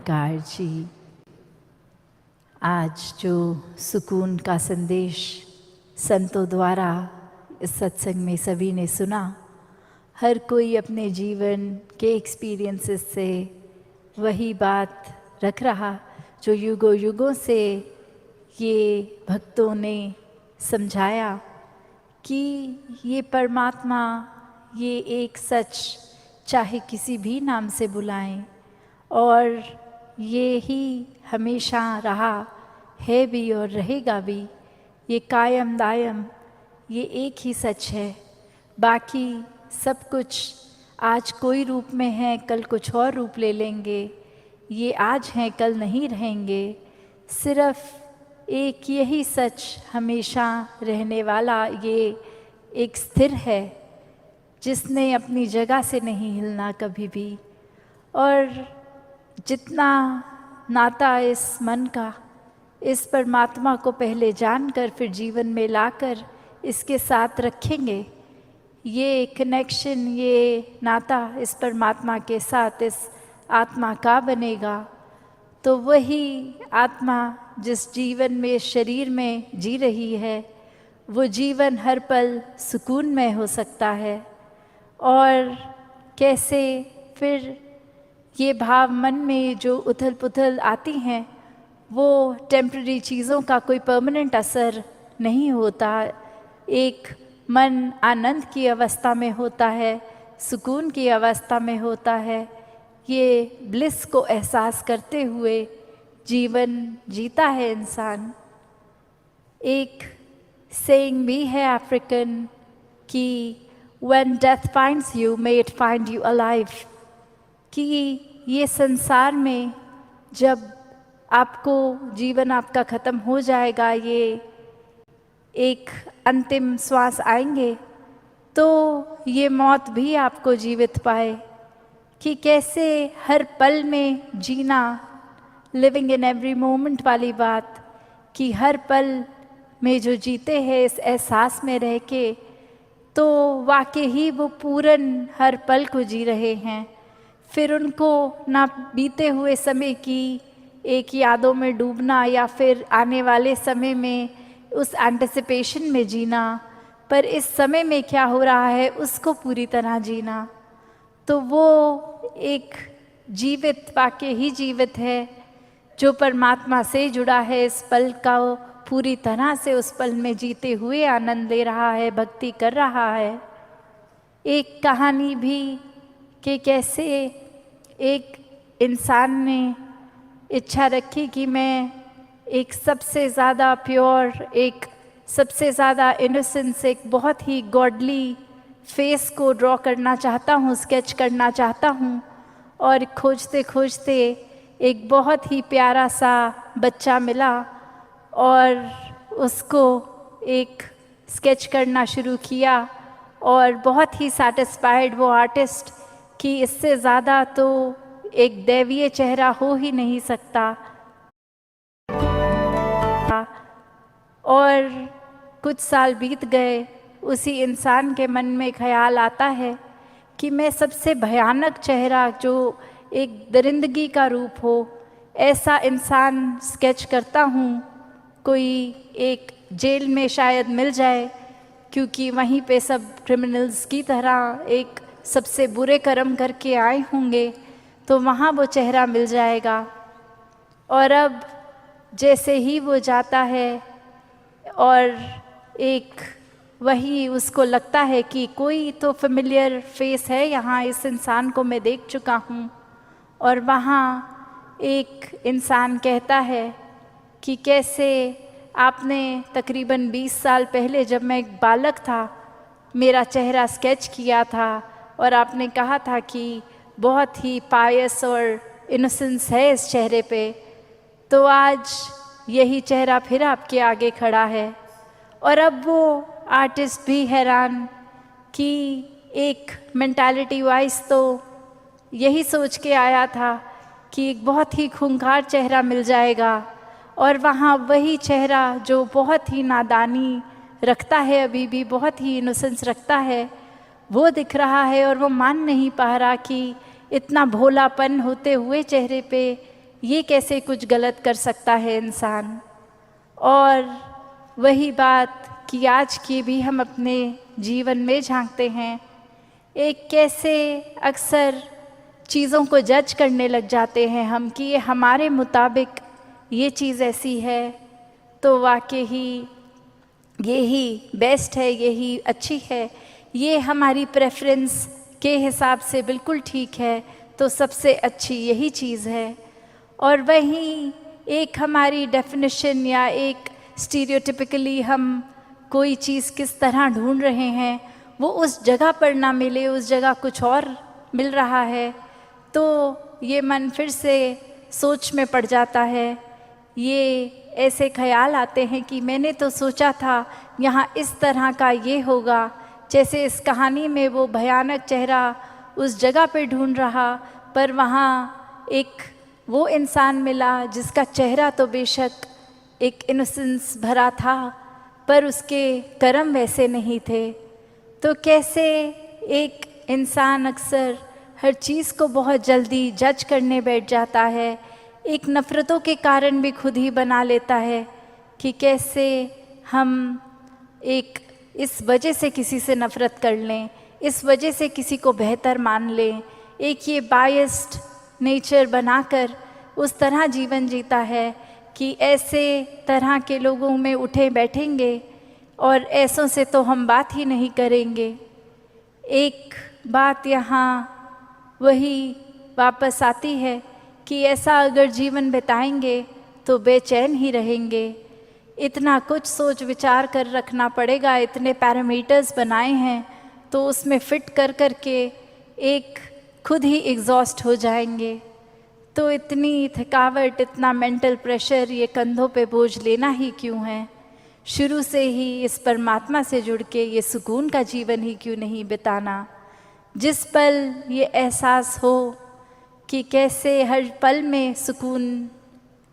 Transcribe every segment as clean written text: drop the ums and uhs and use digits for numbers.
निरंकार जी। आज जो सुकून का संदेश संतों द्वारा इस सत्संग में सभी ने सुना, हर कोई अपने जीवन के एक्सपीरियंसेस से वही बात रख रहा जो युगों युगों से ये भक्तों ने समझाया कि ये परमात्मा, ये एक सच चाहे किसी भी नाम से बुलाएं, और ये ही हमेशा रहा है भी और रहेगा भी। ये कायम दायम, ये एक ही सच है। बाकी सब कुछ आज कोई रूप में है, कल कुछ और रूप ले लेंगे। ये आज हैं, कल नहीं रहेंगे। सिर्फ एक यही सच हमेशा रहने वाला, ये एक स्थिर है जिसने अपनी जगह से नहीं हिलना कभी भी। और जितना नाता इस मन का इस परमात्मा को पहले जानकर फिर जीवन में लाकर इसके साथ रखेंगे, ये कनेक्शन, ये नाता इस परमात्मा के साथ इस आत्मा का बनेगा, तो वही आत्मा जिस जीवन में शरीर में जी रही है, वो जीवन हर पल सुकून में हो सकता है। और कैसे फिर ये भाव मन में जो उथल पुथल आती हैं, वो टेम्पररी चीज़ों का कोई परमानेंट असर नहीं होता। एक मन आनंद की अवस्था में होता है, सुकून की अवस्था में होता है। ये ब्लिस को एहसास करते हुए जीवन जीता है इंसान। एक सेइंग भी है अफ्रीकन कि When death finds you, may it find you alive। कि ये संसार में जब आपको जीवन आपका ख़त्म हो जाएगा, ये एक अंतिम श्वास आएंगे, तो ये मौत भी आपको जीवित पाए। कि कैसे हर पल में जीना, लिविंग इन एवरी मोमेंट वाली बात, कि हर पल में जो जीते हैं इस एहसास में रह के, तो वाकई ही वो पूरन हर पल को जी रहे हैं। फिर उनको ना बीते हुए समय की एक यादों में डूबना या फिर आने वाले समय में उस एंटिसिपेशन में जीना, पर इस समय में क्या हो रहा है उसको पूरी तरह जीना। तो वो एक जीवित, वाकई ही जीवित है, जो परमात्मा से जुड़ा है, इस पल का पूरी तरह से उस पल में जीते हुए आनंद ले रहा है, भक्ति कर रहा है। एक कहानी भी कि कैसे एक इंसान ने इच्छा रखी कि मैं एक सबसे ज़्यादा प्योर, एक सबसे ज़्यादा इनोसेंस, एक बहुत ही गॉडली फेस को ड्रॉ करना चाहता हूँ, स्केच करना चाहता हूँ। और खोजते खोजते एक बहुत ही प्यारा सा बच्चा मिला और उसको एक स्केच करना शुरू किया, और बहुत ही सैटिस्फाइड वो आर्टिस्ट कि इससे ज़्यादा तो एक दैवीय चेहरा हो ही नहीं सकता। और कुछ साल बीत गए, उसी इंसान के मन में ख्याल आता है कि मैं सबसे भयानक चेहरा, जो एक दरिंदगी का रूप हो, ऐसा इंसान स्केच करता हूँ। कोई एक जेल में शायद मिल जाए, क्योंकि वहीं पे सब क्रिमिनल्स की तरह एक सबसे बुरे कर्म करके आए होंगे, तो वहाँ वो चेहरा मिल जाएगा। और अब जैसे ही वो जाता है और एक वही उसको लगता है कि कोई तो फेमिलियर फेस है यहाँ, इस इंसान को मैं देख चुका हूँ। और वहाँ एक इंसान कहता है कि कैसे आपने तकरीबन 20 साल पहले, जब मैं एक बालक था, मेरा चेहरा स्केच किया था, और आपने कहा था कि बहुत ही पायस और इनोसेंस है इस चेहरे पे। तो आज यही चेहरा फिर आपके आगे खड़ा है। और अब वो आर्टिस्ट भी हैरान कि एक मेंटालिटी वाइज तो यही सोच के आया था कि एक बहुत ही खूंखार चेहरा मिल जाएगा, और वहाँ वही चेहरा जो बहुत ही नादानी रखता है, अभी भी बहुत ही इनोसेंस रखता है, वो दिख रहा है। और वो मान नहीं पा रहा कि इतना भोलापन होते हुए चेहरे पे ये कैसे कुछ गलत कर सकता है इंसान। और वही बात कि आज की भी हम अपने जीवन में झांकते हैं, एक कैसे अक्सर चीज़ों को जज करने लग जाते हैं हम कि ये हमारे मुताबिक ये चीज़ ऐसी है तो वाकई ही यही बेस्ट है, यही अच्छी है, ये हमारी प्रेफरेंस के हिसाब से बिल्कुल ठीक है, तो सबसे अच्छी यही चीज़ है। और वहीं एक हमारी डेफिनेशन या एक स्टीरियोटिपिकली हम कोई चीज़ किस तरह ढूंढ रहे हैं, वो उस जगह पर ना मिले, उस जगह कुछ और मिल रहा है, तो ये मन फिर से सोच में पड़ जाता है। ये ऐसे ख्याल आते हैं कि मैंने तो सोचा था यहाँ इस तरह का ये होगा, जैसे इस कहानी में वो भयानक चेहरा उस जगह पे ढूंढ रहा, पर वहाँ एक वो इंसान मिला जिसका चेहरा तो बेशक एक इनोसेंस भरा था, पर उसके कर्म वैसे नहीं थे। तो कैसे एक इंसान अक्सर हर चीज़ को बहुत जल्दी जज करने बैठ जाता है, एक नफ़रतों के कारण भी खुद ही बना लेता है कि कैसे हम एक इस वजह से किसी से नफ़रत कर लें, इस वजह से किसी को बेहतर मान लें, एक ये बायस्ड नेचर बनाकर उस तरह जीवन जीता है कि ऐसे तरह के लोगों में उठे बैठेंगे और ऐसों से तो हम बात ही नहीं करेंगे। एक बात यहाँ वही वापस आती है कि ऐसा अगर जीवन बिताएंगे तो बेचैन ही रहेंगे। इतना कुछ सोच विचार कर रखना पड़ेगा, इतने पैरामीटर्स बनाए हैं, तो उसमें फिट कर कर के एक खुद ही एग्जॉस्ट हो जाएंगे। तो इतनी थकावट, इतना मेंटल प्रेशर, ये कंधों पे बोझ लेना ही क्यों है? शुरू से ही इस परमात्मा से जुड़ के ये सुकून का जीवन ही क्यों नहीं बिताना, जिस पल ये एहसास हो कि कैसे हर पल में सुकून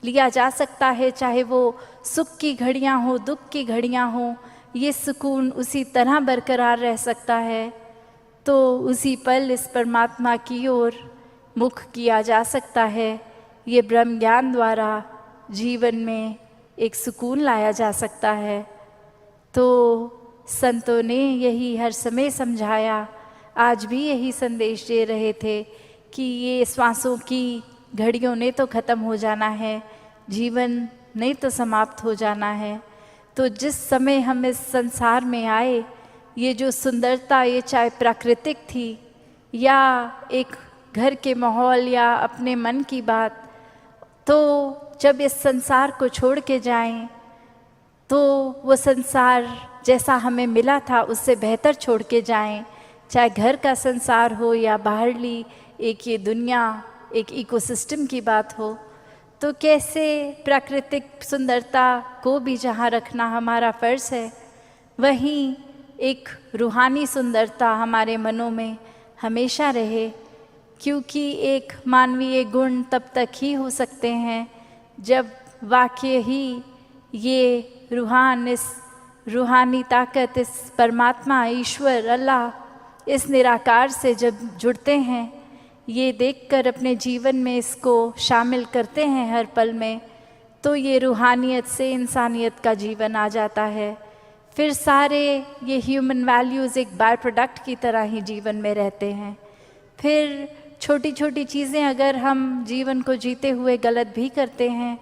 लिया जा सकता है, चाहे वो सुख की घड़ियाँ हो, दुख की घड़ियाँ हो, ये सुकून उसी तरह बरकरार रह सकता है। तो उसी पल इस परमात्मा की ओर मुख किया जा सकता है। ये ब्रह्म ज्ञान द्वारा जीवन में एक सुकून लाया जा सकता है। तो संतों ने यही हर समय समझाया, आज भी यही संदेश दे रहे थे कि ये श्वासों की घड़ियों ने तो ख़त्म हो जाना है, जीवन ने तो समाप्त हो जाना है। तो जिस समय हम इस संसार में आए, ये जो सुंदरता, ये चाहे प्राकृतिक थी या एक घर के माहौल या अपने मन की बात, तो जब इस संसार को छोड़ के जाएं तो वो संसार जैसा हमें मिला था उससे बेहतर छोड़ के जाएं, चाहे घर का संसार हो या बाहरली एक ये दुनिया, एक इकोसिस्टम की बात हो। तो कैसे प्राकृतिक सुंदरता को भी जहाँ रखना हमारा फ़र्ज़ है, वहीं एक रूहानी सुंदरता हमारे मनों में हमेशा रहे, क्योंकि एक मानवीय गुण तब तक ही हो सकते हैं जब वाकई ही ये रूहान, इस रूहानी ताकत, इस परमात्मा, ईश्वर, अल्लाह, इस निराकार से जब जुड़ते हैं, ये देखकर अपने जीवन में इसको शामिल करते हैं हर पल में, तो ये रूहानियत से इंसानियत का जीवन आ जाता है। फिर सारे ये ह्यूमन वैल्यूज़ एक बाय प्रोडक्ट की तरह ही जीवन में रहते हैं। फिर छोटी छोटी चीज़ें अगर हम जीवन को जीते हुए गलत भी करते हैं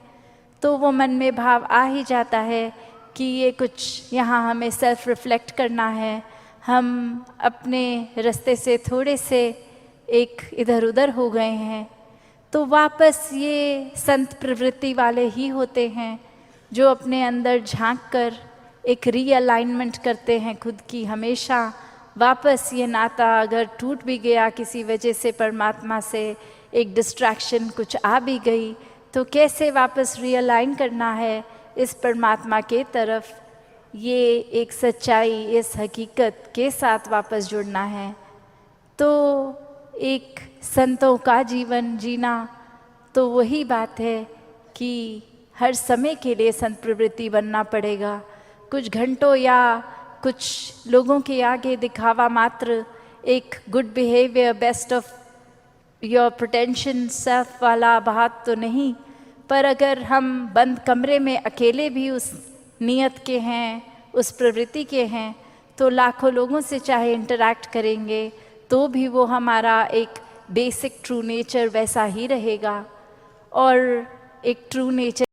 तो वो मन में भाव आ ही जाता है कि ये कुछ यहाँ हमें सेल्फ रिफ्लेक्ट करना है, हम अपने रास्ते से थोड़े से एक इधर उधर हो गए हैं। तो वापस ये संत प्रवृत्ति वाले ही होते हैं जो अपने अंदर झांक कर एक रीअलाइनमेंट करते हैं खुद की। हमेशा वापस ये नाता अगर टूट भी गया किसी वजह से परमात्मा से, एक डिस्ट्रैक्शन कुछ आ भी गई, तो कैसे वापस रीअलाइन करना है इस परमात्मा के तरफ, ये एक सच्चाई, इस हकीकत के साथ वापस जुड़ना है। तो एक संतों का जीवन जीना तो वही बात है कि हर समय के लिए संत प्रवृत्ति बनना पड़ेगा। कुछ घंटों या कुछ लोगों के आगे दिखावा मात्र, एक good behaviour, best of your pretension self वाला बात तो नहीं, पर अगर हम बंद कमरे में अकेले भी उस नियत के हैं, उस प्रवृत्ति के हैं, तो लाखों लोगों से चाहे इंटरैक्ट करेंगे तो भी वो हमारा एक बेसिक ट्रू नेचर वैसा ही रहेगा। और एक ट्रू नेचर